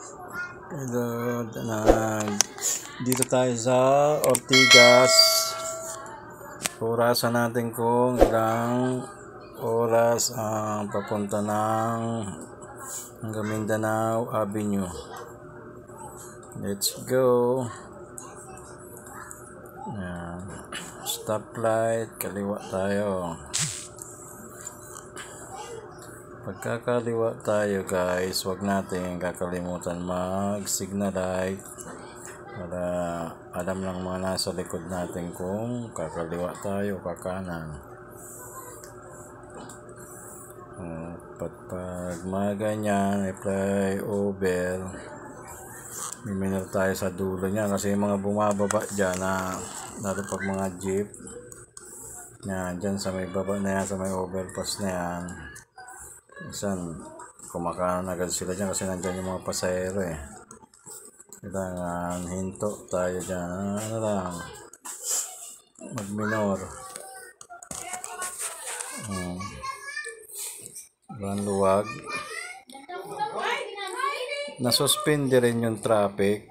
Hello, dito tayo sa Ortigas. Orasan natin kung ilang oras ang papunta ng hanggang Mindanao Avenue. Let's go. Ayan. Stoplight, kaliwa tayo. Pagkakaliwa tayo guys, wag natin kakalimutan mag-signal light para alam ng mga nasa likod natin kung kakaliwa tayo, kakanan. Pag mga ganyan, apply over, miminor tayo sa dulo niya kasi yung mga bumababa dyan na lalo pag mga jeep yan, dyan sa may baba na yan, sa may overpass na yan, minsan kumakanan agad sila dyan kasi nandyan yung mga pasahero eh. Kailangan hinto tayo dyan, ano lang, mag-minor. Luwag. Nasuspindi rin yung traffic.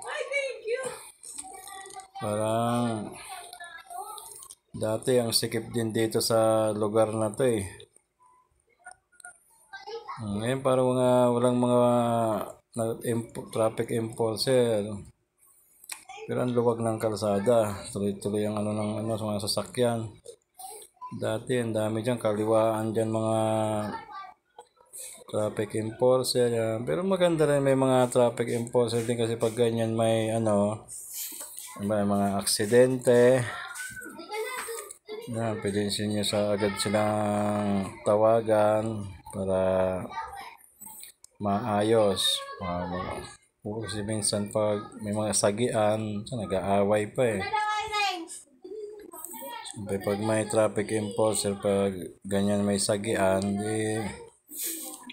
Parang dati ang sikip din dito sa lugar na to eh. Ngayon parang walang mga traffic enforcer. Pero ang luwag ng kalsada. Tuloy-tuloy ang sa mga sasakyan. Dati ang dami dyan, kaliwaan dyan mga traffic enforcer. Pero maganda rin may mga traffic enforcer din kasi pag ganyan may mga aksidente. Pwede nyo agad silang tawagan para maayos. Kasi minsan pag may mga sagian, nag-aaway pa eh. Siyempre pag may traffic enforcer, pag ganyan may sagian, di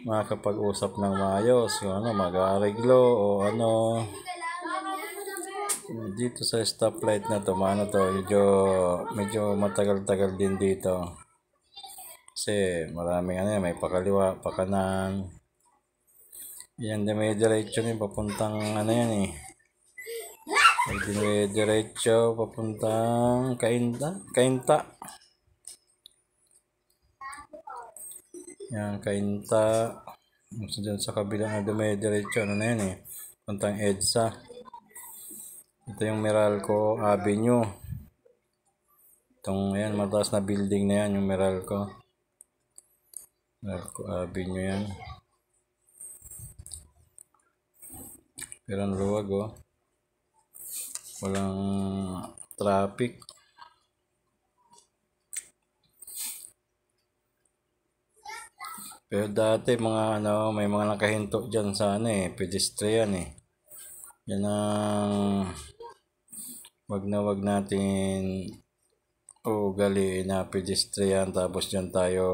makakapag-usap ng maayos. Mag-aareglo o dito sa stoplight na to, medyo matagal-tagal din dito. Kasi maraming may pakaliwa, pakanan. Yan, may diretso rin papuntang yan eh. May diretso papuntang Cainta. Yan, Cainta. Diyan sa kabilang may diretso, yan eh. Papuntang EDSA. Ito yung Meralco Avenue. Itong mataas na building na yan, yung Meralco Avenue yan. Pero ang luwag walang traffic. Pero dati may mga nakahinto dyan sa pedestrian eh. Yan ang wag natin ugaliin na pedestrian tapos dyan tayo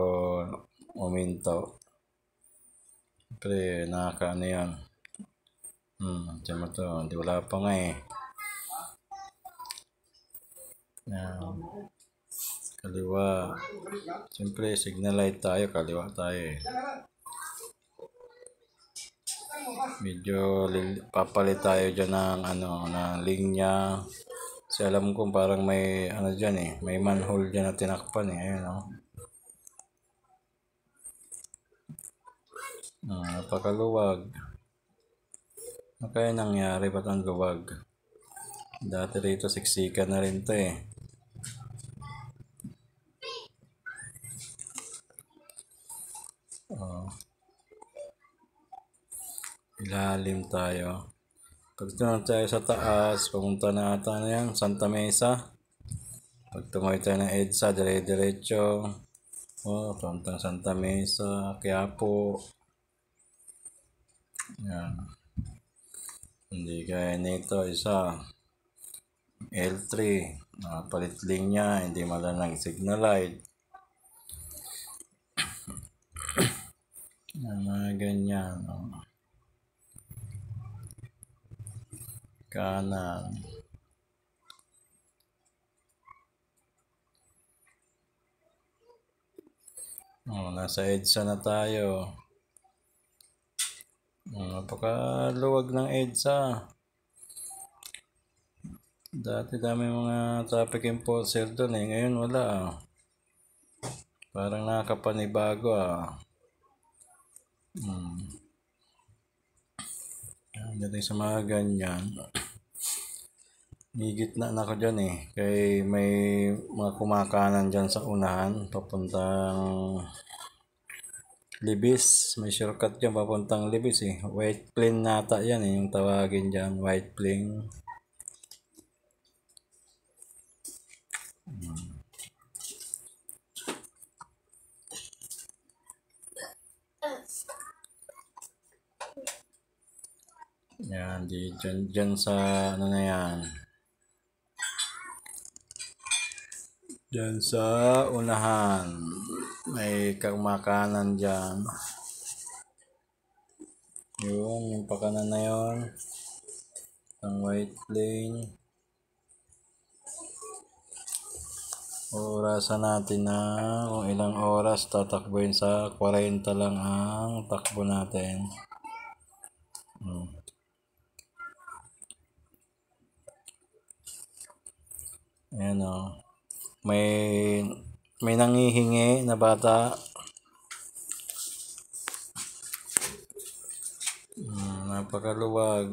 uminto. Siyempre yan. Diyan mo to, hindi wala pa nga eh. Yan. Kaliwa. Siyempre signal light tayo, kaliwa tayo eh. Medyo papalit tayo dyan ng linya. Kasi alam ko parang may dyan eh, may manhole dyan na tinakpan eh. Ayun napakaluwag. Ano kaya nangyari? Ba't ang luwag? Dati rito siksikan na rin to eh. Ilalim tayo. Pag tumunod tayo sa taas, pumunta na ata yan, Santa Mesa. Pag tumawid tayo ng EDSA, dire-diretso. Puntang Santa Mesa, Quiapo. Yan. Hindi kaya nito, isa. L3. Palit linya, hindi malanang signal light. Mga ganyan. Kanan. Nasa EDSA na tayo. Napakaluwag ng EDSA. Dati dami mga traffic enforcer doon eh. Ngayon wala ah. Parang nakakapanibago ah. Dating sa mga ganyan. May gitna na ako dyan eh. Kaya may mga kumakanan dyan sa unahan. Papuntang Libis. May shortcut dyan papuntang Libis eh. White Plain nata yan eh. Yung tawagin dyan. White Plain. Yan. Dyan sa ano na yan. Diyan sa unahan, may kumakanan dyan. Yun, yung pakanan na yun. Ang White Plain. Orasan natin na kung ilang oras tatakbuhin sa 40 lang ang takbo natin. Ayan o. May nangihingi na bata. Napakaluwag.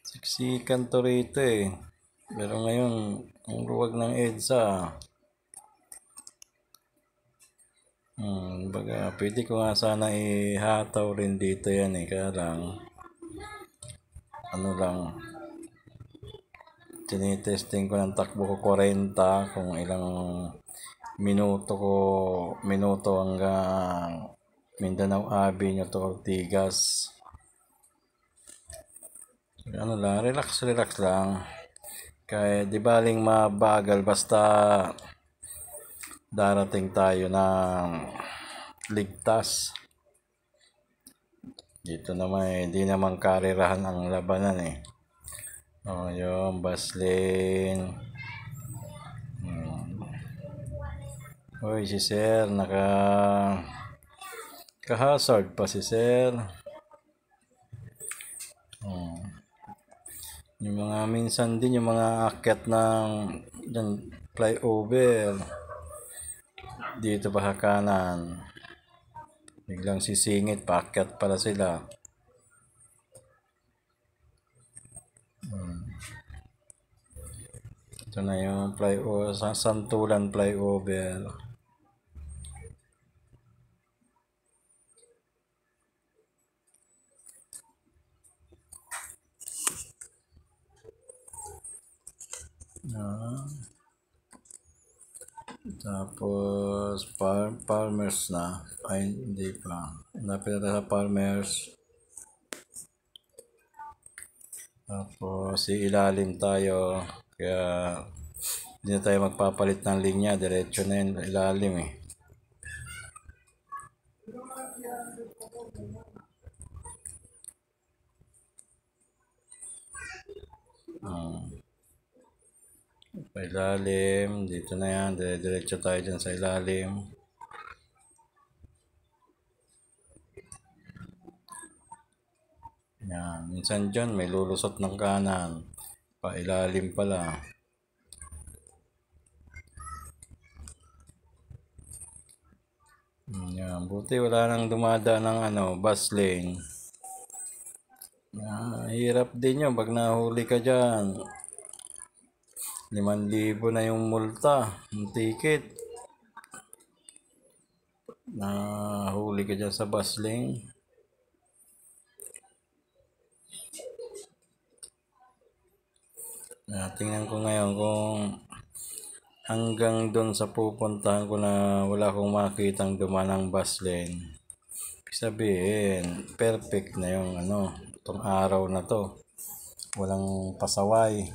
Siksikan to rito eh. Pero ngayon, ang luwag ng EDSA. Baga, pwede ko nga sana ihataw rin dito yan eh. Kaya lang, ano lang, tinitesting ko ng takbo ko 40 kung ilang minuto hanggang Mindanao Avenue to Ortigas. Ano lang, relax lang. Kaya di baling mabagal basta darating tayo ng ligtas. Dito naman eh, di naman karirahan ang labanan eh. Yung Baslin. Uy, si Sir, ka-hazard pa si Sir. Yung mga minsan din, yung mga akyat ng flyover. Dito pa sa kanan. Biglang sisingit, paakyat pala sila. Ito na yung flyover, Santulan flyover. Tapos farmers na. Ay, hindi pa. Napila sa farmers. Tapos ilalim tayo. Kaya hindi na tayo magpapalit ng linya. Diretso na yun. Ilalim eh. Ilalim. Dito na yan. Diretso tayo dyan sa ilalim. Yan. Minsan dyan may lulusot ng kanan. Pailalim pala. Yan. Buti wala nang dumadaan ng bus lane. Hirap din yun pag nahuli ka dyan. 5,000 na yung multa, yung ticket. Nahuli ka dyan sa bus lane. Tingnan ko ngayon kung hanggang doon sa pupuntahan ko na wala akong makitang dumaan ng bus lane. Sabihin, perfect na yung itong araw na to. Walang pasaway.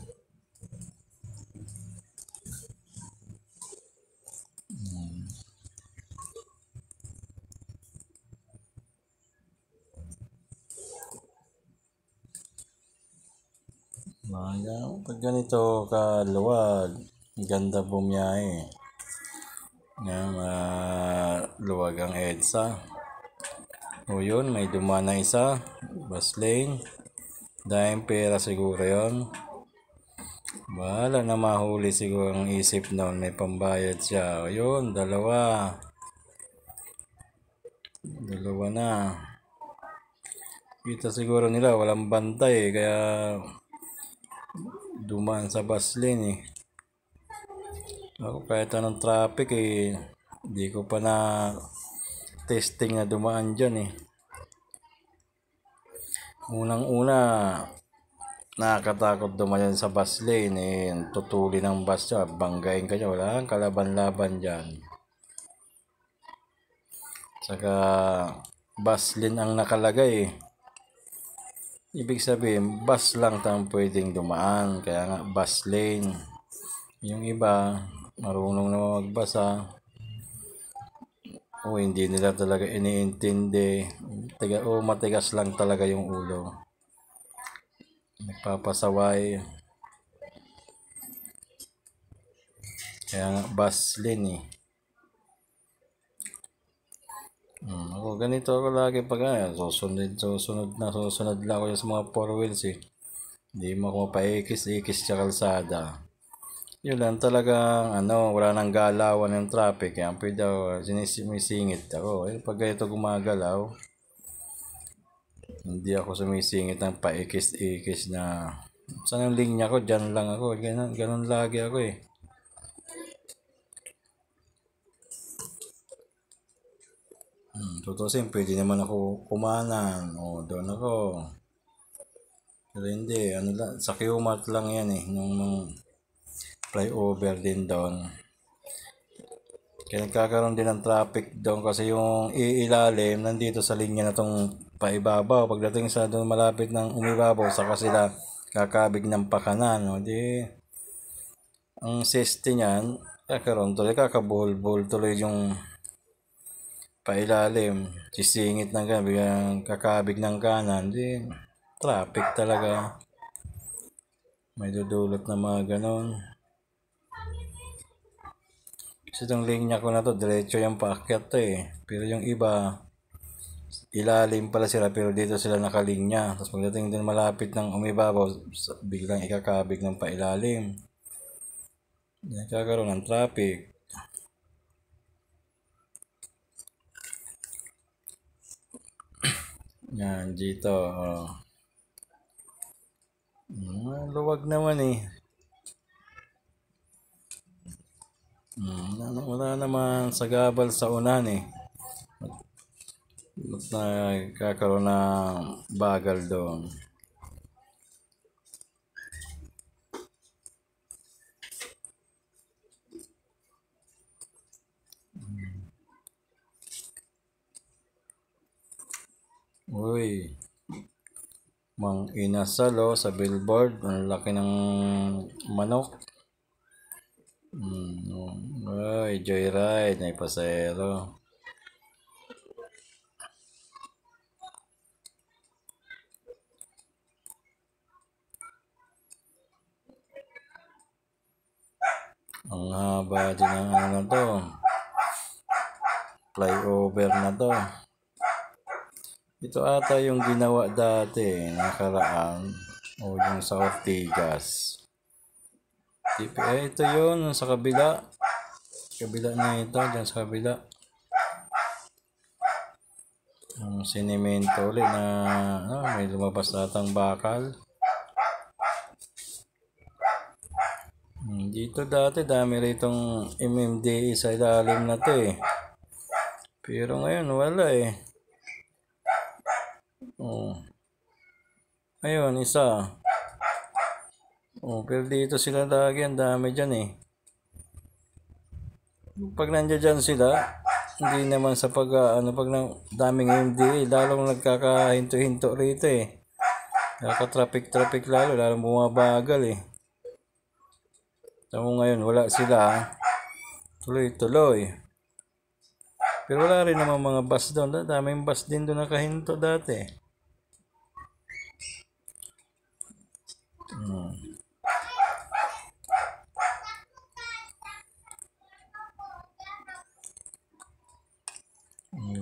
Pag ganito kaluwag, Ganda bumiyahe. Yan, luwag ang EDSA. O yun, may dumaan na isa. Bus lane. Dahil pera siguro yun. Bahala na mahuli siguro ang isip noon. May pambayad siya. O yun, dalawa. Dalawa na. Kita siguro nila walang bantay kaya dumaan sa bus lane eh. Ako kahit anong traffic hindi ko pa na testing na dumaan dyan eh. Unang-una, nakakatakot dumaan sa bus lane eh. Tutuli ng bus siya, banggain ka dyan, wala kang kalaban-laban dyan. Saka bus lane ang nakalagay eh. Ibig sabihin, bus lang tayong pwedeng dumaan, kaya nga bus lane. Yung iba, marunong naman magbasa o hindi nila talaga iniintindi o matigas lang talaga yung ulo, nagpapasaway. Kaya nga bus lane eh. Ako ganito ako lagi pag susunod lang ako sa mga 4 wheels eh. Hindi mo ako mapaikis-ikis sa kalsada. Yun lang talagang wala nang galawan ng traffic. Kaya pwede ako, sumisingit ako. Pag ganito gumagalaw, hindi ako sumisingit ng paikis-ikis na saan yung linya ko, dyan lang ako. Ganun lagi ako eh. Tutusin, pwede naman ako kumanan. O, doon ako. Pero hindi, lang, sa Qmat lang yan eh. Nung flyover din doon. Kaya nagkakaroon din ng traffic doon kasi yung iilalim nandito sa linya na tong paibabaw. Pagdating sa doon malapit ng umibabaw, saka sila kakabig ng pakanan. O di, ang safety niyan, kakabuhol-buhol tuloy yung pailalim. Sisingit ng kanan, biglang kakabig ng kanan. Di, traffic talaga. May dudulot na mga ganon. Kasi itong linya ko na to, diretso yung paakyat to eh. Pero yung iba, ilalim pala sila pero dito sila nakalinya. Tapos pagdating din malapit ng umibabaw, biglang ikakabig ng pailalim. Nagkakaroon ng traffic. Yan, dito. Luwag naman eh. Wala naman sagabal sa unan eh. At nagkakaroon ng bagal doon. Uy, Mang Inasal sa billboard, ang laki ng manok. Ay, joyride, may pasero. Ang haba din ng na to. Flyover na to. Ito ata yung ginawa dati, nakaraan. O yung sa Ortigas. Ito yun, sa kabila. Kabila na ito, dyan sa kabila. Ang sinemento ulit na may lumabas natang bakal. Dito dati dami ritong MMDA sa ilalim na to eh. Pero ngayon wala eh. Ayun, isa. Pero dito sila lagi, ang dami dyan eh. Pag nandiyan dyan sila, hindi naman sa pag daming MMDA, lalong nagkakahinto-hinto rito eh. Nakaka-traffic lalong bumabagal eh. Tamo ngayon, wala sila. Tuloy-tuloy. Pero wala rin naman mga bus doon. Daming bus din doon nakahinto dati.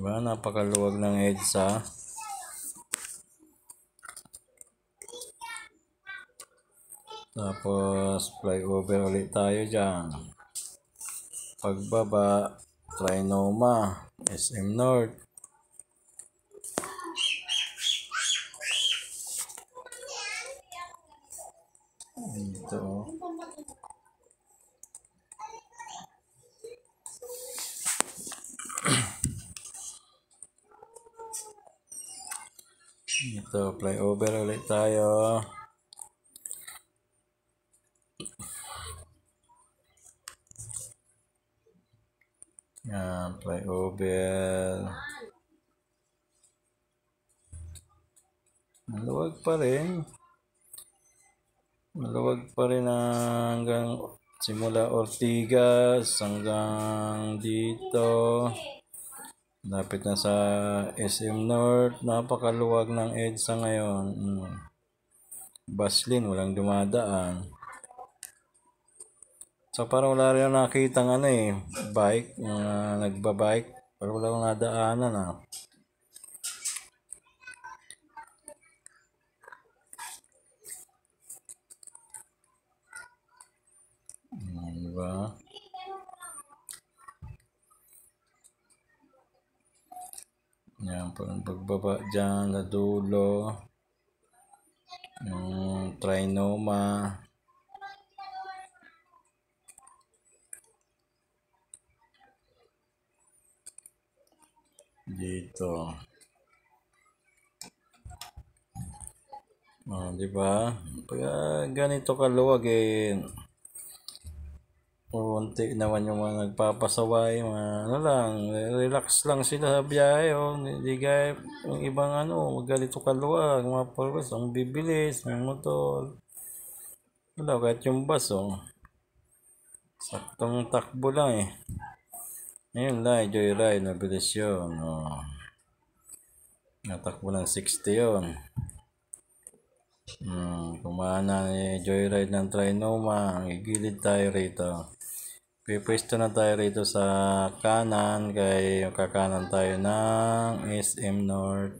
Diba? Napakaluwag ng EDSA. Tapos, flyover ulit tayo dyan. Pagbaba, Trinoma, SM North. Ito. Ito, flyover ulit tayo. Yan, flyover. Maluwag pa rin. Maluwag pa rin hanggang simula Ortigas hanggang dito. Lapit na sa SM North. Napakaluwag ng EDSA ngayon. Bus lane, walang dumadaan. So parang wala rin nakita ng bike, nagbabike. Pero wala akong nadaanan Diba? Yan, pagbaba dyan na dulo. Yung Trinoma. Dito. Diba? Kaya ganito kaluwag unti naman yung mga nagpapasaway, relax lang sila sa biyahe, hindi gaya yung ibang ganito kaluwag, mga purpose, ang bibilis ng motor. Wala, kahit yung bus, saktong takbo lang Ngayon lang, joyride, mabilis yun, natakbo ng 60 yun. Kumana joyride ng Trinoma, igilid tayo rito. Pipwesto na tayo rito sa kanan, kaya kakanan tayo ng SM North.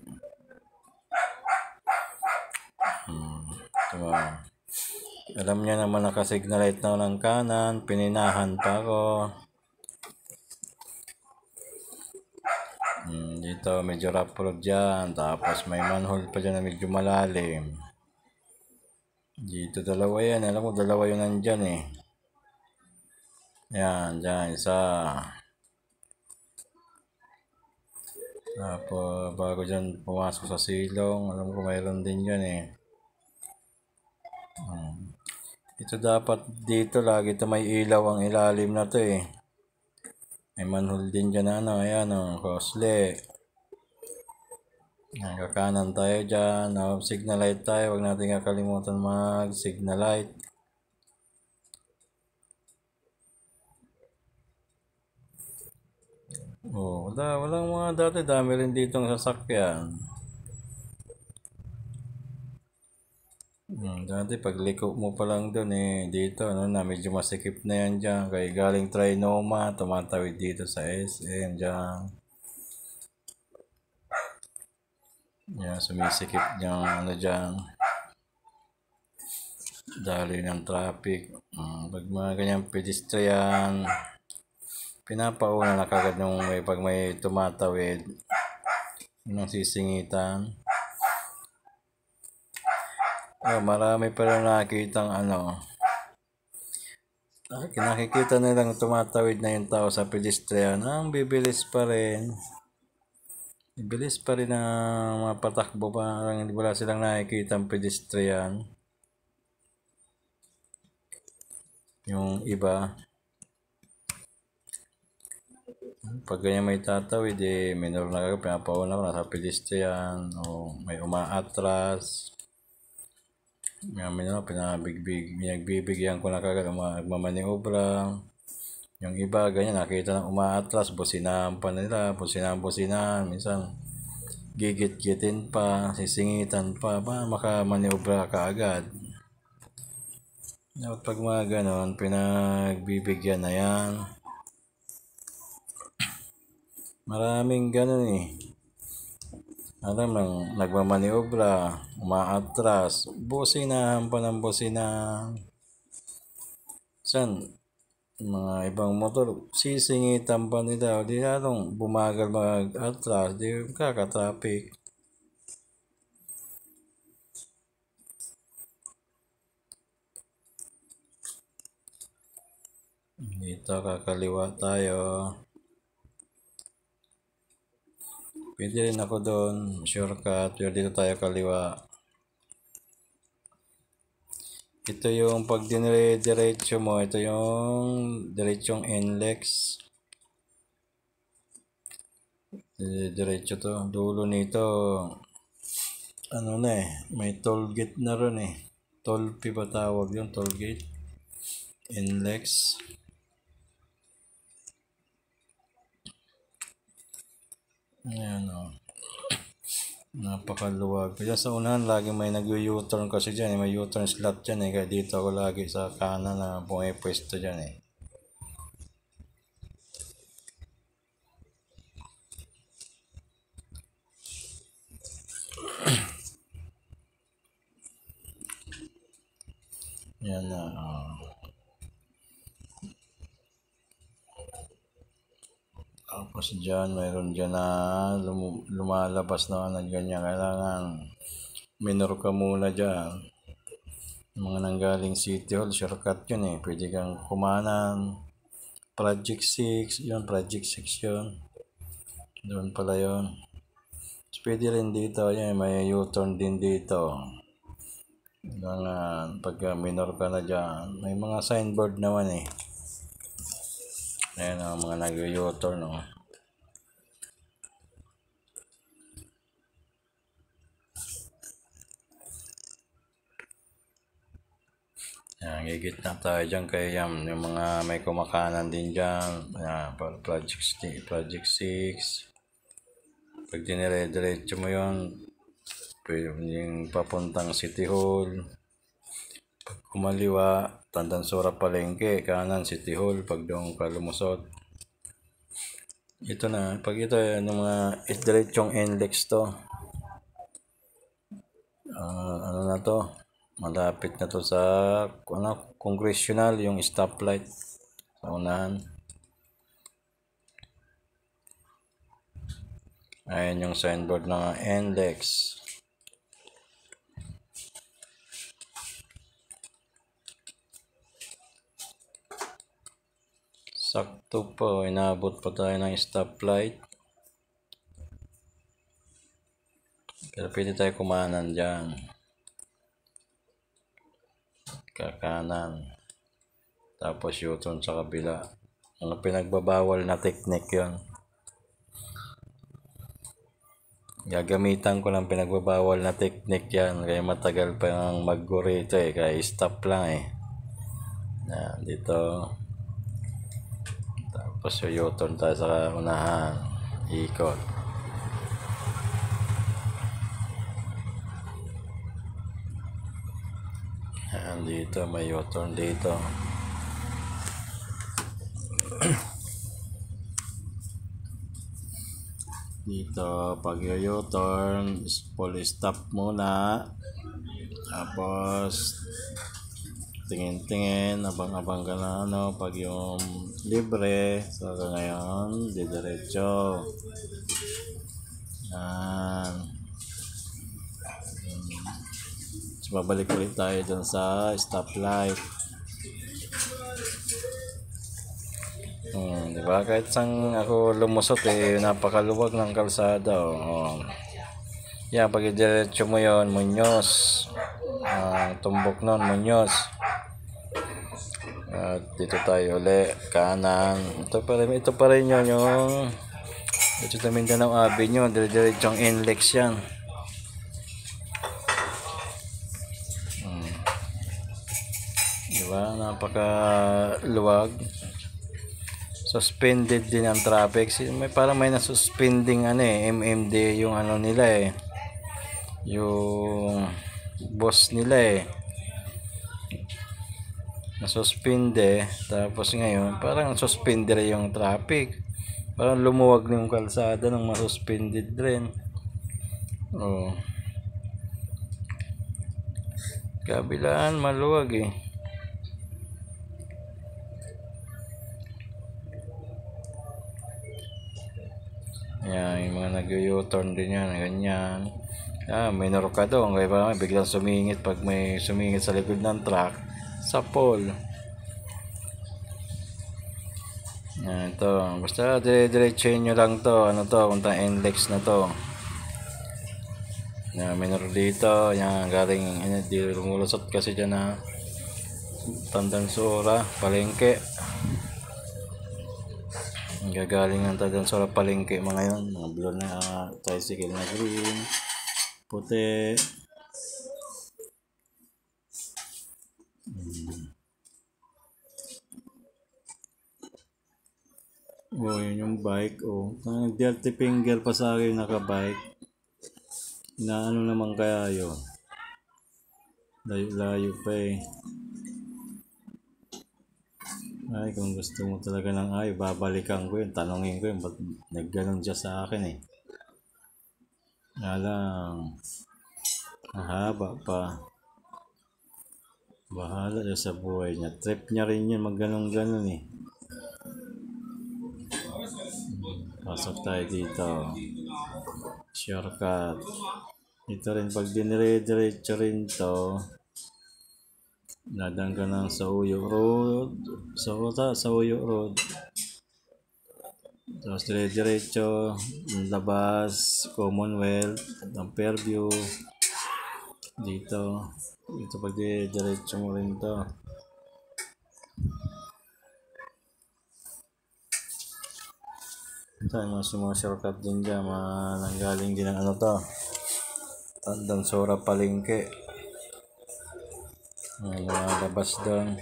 Diba? Alam niya naman nakasignalite na ng kanan, pininahan pa ako. Dito medyo rough road dyan, tapos may manhole pa dyan na medyo malalim. Dito dalawa yan, alam ko dalawa yun nandyan Yan, dyan, isa. Tapos, bago dyan pumasok sa silong, alam ko mayroon din dyan Ito dapat dito, lagi ito may ilaw ang ilalim na to May manhole din dyan ayan Cosle. Yan, kakanan tayo dyan. Signal light tayo, huwag natin kakalimutan mag signal light. Walang mga dati, dami rin ditong sasakyan. Dati pagliko mo pa lang dun dito medyo masikip na yan dyan, kaya galing Trinoma, tumatawid dito sa SM dyan. Yan, sumisikip dyan, dyan. Dali ng traffic. Pag mga ganyang pedestrian, pinapauna na kagad nung pag may tumatawid ng sisingitan. Marami pa rin nakikitang nakikita nilang tumatawid na yung tao sa pedestrian, bibilis pa rin. Bibilis pa rin ang mga patakbo, parang wala silang nakikita ang pedestrian. Yung iba, pag ganyan may tatawid minor na kagad, pinapauna ko na sa pedestrian o may umaatras. Pinagbibigyan ko na kagad magmamaniobra. Yung iba ganyan, nakita ng umaatras, businahan pa nila, businahan, minsan gigit-gitin pa, sisingitan pa, makamaniobra ka agad. Pag mga ganon, pinagbibigyan na yan. Maraming ganun eh. Alam mo, nagmamaniobra, umaatras, businahan pa ng businahan. San? Mga ibang motor, sisingitan pa nila. Di lalong bumagal mag-atras, di kaka-traffic. Dito kakaliwa tayo. Pwede rin ako doon, shortcut, pero dito tayo kaliwa. Ito yung pag dinire-diretso mo, ito yung diretsong NLEX. Diretso to, dulo nito, ano na eh, may toll gate na ron eh. Toll fee ba tawag yung toll gate? NLEX. Ayan o. Napakaluwag. Kaya sa unahan, lagi may nag-u-turn kasi dyan. May U-turn slot dyan eh. Kaya dito ako lagi sa kanan na pumipwesto dyan eh. Yan na. Tapos dyan, mayroon dyan na lumalabas na ganyan. Kailangan minor ka muna dyan. Mga nanggaling City Hall, shortcut yun eh. Pwede kang kumanan. Project 6, yun, Project 6 yun. Doon pala yun. So, pwede rin dito, yan, may U-turn din dito. Kailangan, pagka minor ka na dyan, may mga signboard naman eh. Ayan ang mga nag-U-turn, no. Ayan, gigit na tayo dyan kay yung mga may kumakanan din dyan. Ayan, Project 6. Pag dinire-diretso mo yun, yung papuntang City Hall. Pag kumaliwa, Tandansora Palengke, kanan City Hall, pag doon ka lumusot. Ito na, pag ito, yung mga diretsong NLEX to. Ano na to? Malapit na to sa congressional, yung stoplight sa unahan. Ayan yung signboard ng NLEX. Sakto po, inabot pa tayo ng stoplight. Pero pwede tayo kumanan dyan. Kakanan. Tapos U-turn sa kabila. Ang pinagbabawal na technique yun. Gagamitan ko ng pinagbabawal na technique yan. Kaya matagal pa yung mag-go rito eh. Kaya stop lang eh. Yan, dito. Tapos U-turn tayo sa unahan. Ikot. Yan, dito. May U-turn dito. Dito, pag U-turn, fully stop muna. Tapos, tingin-tingin, abang-abang ka na pag yung libre. So, ngayon, didiretso. Yan. So, babalik ulit tayo dun sa stoplight. Diba? Kahit saan ako lumusot eh, napakaluwag ng kalsada. Yan, pag diretso mo yon, Muñoz. Tumbok nun, Muñoz. At dito tayo ulit, kanan. Ito pa rin yun, yung dito sa Mindanao Avenue, dire-diretsong NLEX yan. Diba? Napakaluwag. Suspended din ang traffic. Parang may nasuspending MMD yung nila eh. Yung boss nila eh. Nasuspende. Tapos ngayon, parang suspender yung traffic. Parang lumuwag na yung kalsada ng masuspended rin. Oh. Kabilaan maluwag eh. Yan, yung mga nag-u-turn din yan, ganyan. Minor ka doon, kaya ba biglang sumingit pag may sumingit sa likod ng truck sa pole. Yan, ito. Basta dire-diretsuhin nyo lang to. Ano to, puntang NLEX na to. Yan, minor dito. Yan, galing, di lumulusot kasi dyan na Tandansora, Palengke. Gagaling ng Tandansora, Palengke mga yun. Mga blue na tricycle na green, puti. Oh, yun yung bike. Oh, nag-dirty finger pa sa akin nakabike. Na ano naman kaya yun? Layo-layo pa eh. Ay, kung gusto mo talaga ng babalikan ko yun. Tanongin ko yun, ba't nagganon siya sa akin eh. Alang, mahaba pa. Bahala siya sa buhay niya. Trip niya rin yun, magganon-ganon eh. Pasok tayo dito. Shortcut. Ito rin, pag dinire-diretso rin to, dadang ka ng Sauyo Road. Sauyo Road. Tapos dire-diretso, labas, Commonwealth, ng Fairview. Dito pag dire-diretso mo rin to. Ito yung mga shortcut din dyan, nanggaling din ng ano to. Tandansora, Palengke. Labas doon.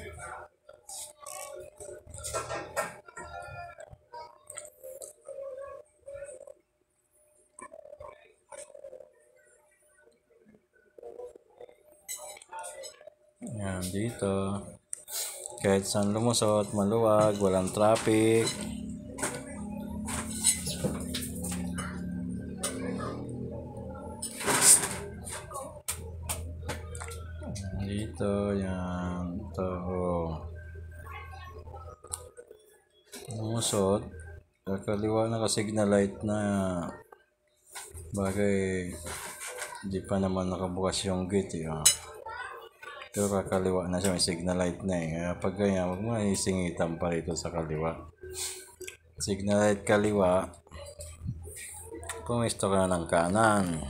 Yan, dito. Kahit saan lumusot, maluwag, walang traffic. Dito, yan. Ito, lumusot. Kakaliwa na ka-signal light na. Bagay, hindi pa naman nakabukas yung gate eh. Pero kakaliwa na siya, may signal light na eh. Kaya pag ganyan, huwag mo isingitan pa rito sa kaliwa. Signal light kaliwa, pumisto ka na ng kanan.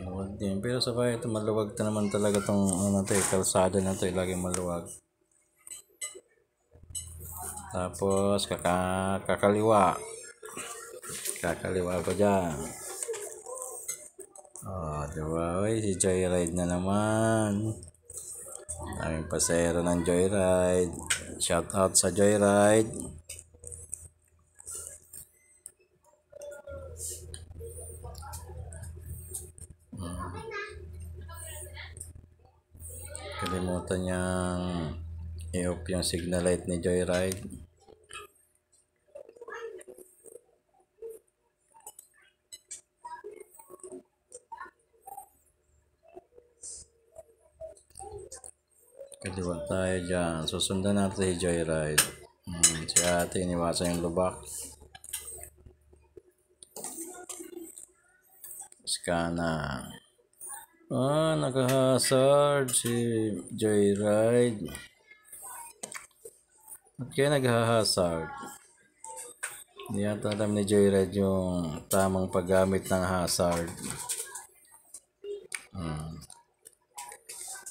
Maluwag din. Pero sa kaya ito, maluwag na naman talaga itong kalsada na ito. Laging maluwag. Tapos, kakaliwa. Kakaliwa pa dyan. Diba? Uy, si Joyride na naman. Aming pasero ng Joyride. Shout out sa Joyride. Kalimutan niyang i-off yung signal light ni Joyride. Kaliwa tayo dyan. Susundan natin si Joyride. Si ate, iniwasan yung lubak. Skana. Nag-hazard si Joyride. Ba't kaya nag-hazard? Hindi yata alam ni Joyride yung tamang paggamit ng hazard.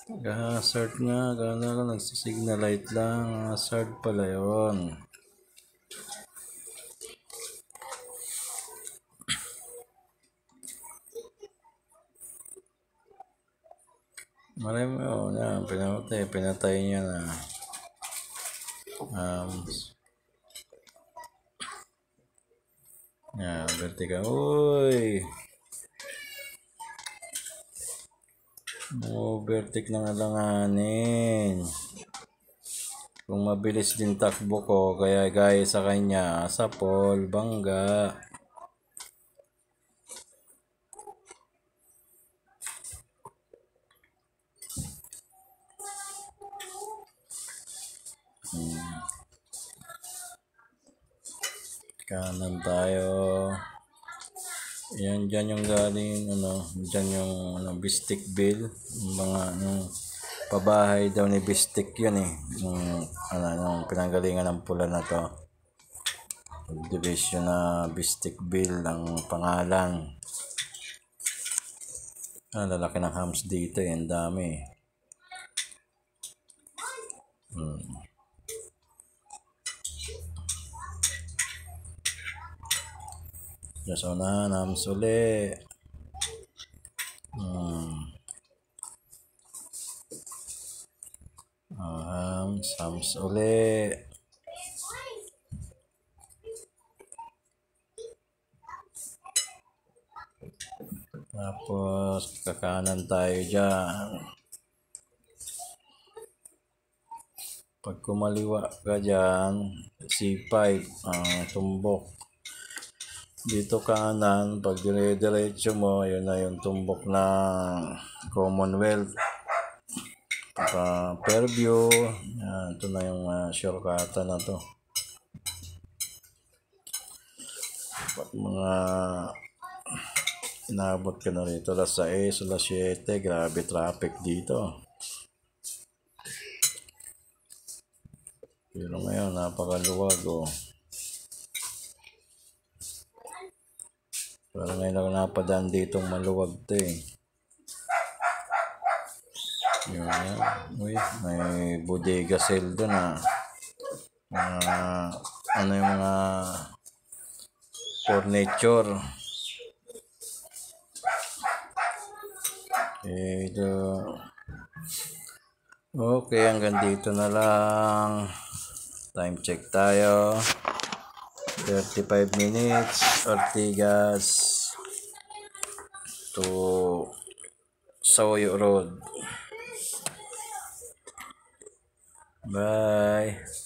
Nag-hazard nga. Kala ko nagsisignal light lang. Hazard pala yun. Marami pinatay niya na. Vertical. Uy! Overtake ng alanganin. Kung mabilis din takbo ko, kaya gaya sa kanya, sa Paul, bangga. Kanan tayo. Yan, dyan yung galing, dyan yung Bistik Bill. Yung mga, pabahay daw ni Bistik yun eh. Yung pinanggalingan ng pula na to. Division na Bistik Bill ang pangalan. Lalaki ng hams dito eh, ang dami eh. Just unahan, hams uli. Hams uli. Tapos kakanan tayo dyan. Pag kumaliwa ka dyan, C5 ang tumbok. Dito kanan, pag dire-diretso mo, yun na yung tumbok ng Commonwealth. Fairview, yan, ito na yung shortcut na to. Pag mga inabot ka na rito, alas 6, alas 7, grabe traffic dito. Pero ngayon, napakaluwag oh. Parang ngayon lang napadaan ditong maluwag to eh. Yan. Uy, may bodega sale doon ah. Yung mga furniture. Okay, hanggang dito na lang. Time check tayo. 35 minutes. Ortigas to Sawayo Road. Bye.